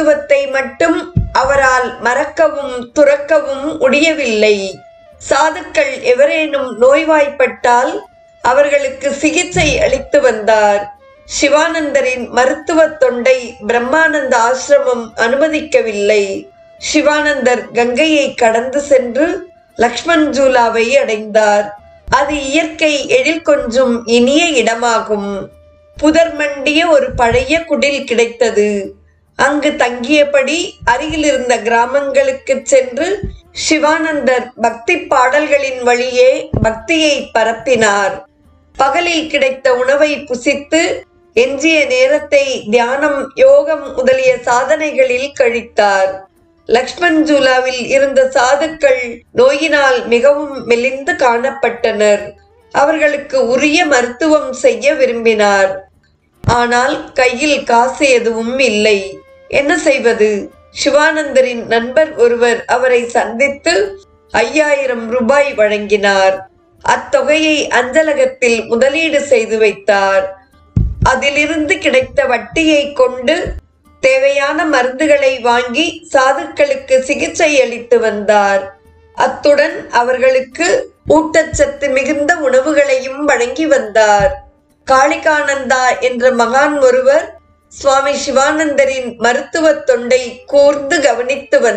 மருத்துவத்தை மட்டும் அவரால் மறக்கவும் துறக்கவும் முடியவில்லை. சாதுக்கள் எவரேனும் நோய்வாய்ப்பட்டால் அவர்களுக்கு சிகிச்சை அளித்து வந்தார். சிவானந்தரின் மருத்துவ தொண்டை பிரம்மானந்த ஆசிரமம் அனுமதிக்கவில்லை. சிவானந்தர் கங்கையை கடந்து சென்று லக்ஷ்மண் ஜூலாவை அடைந்தார். அது இயற்கை எழில் கொஞ்சும் இனிய இடமாகும். புதர் மண்டிய ஒரு பழைய குடில் கிடைத்தது. அங்கு தங்கியபடி அருகில் இருந்த கிராமங்களுக்கு சென்று சிவானந்தர் பக்தி பாடல்களின் வழியே பக்தியை பரப்பினார். பகலில் கிடைத்த உணவை புசித்து எஞ்சிய நேரத்தை தியானம், யோகம் முதலிய சாதனைகளில் கழித்தார். லக்ஷ்மண் ஜூலாவில் இருந்த சாதுக்கள் நோயினால் மிகவும் மெலிந்து காணப்பட்டனர். அவர்களுக்கு உரிய மருத்துவம் செய்ய விரும்பினார். ஆனால் கையில் காசு எதுவும் இல்லை. என்ன செய்வது? சிவானந்தரின் நண்பர் ஒருவர் அவரை சந்தித்து 5000 ரூபாய் வழங்கினார். அத்தொகையை அஞ்சலகத்தில் முதலீடு செய்து வைத்தார். அதிலிருந்து கிடைத்த வட்டியை கொண்டு தேவையான மருந்துகளை வாங்கி சாதுக்களுக்கு சிகிச்சை அளித்து வந்தார். அத்துடன் அவர்களுக்கு ஊட்டச்சத்து மிகுந்த உணவுகளையும் வழங்கி வந்தார். காளிகானந்தா என்ற மகான் ஒருவர் சுவாமி சிவானந்தரின் மருத்துவ தொண்டை கூர்ந்து கவனித்து வந்தார்.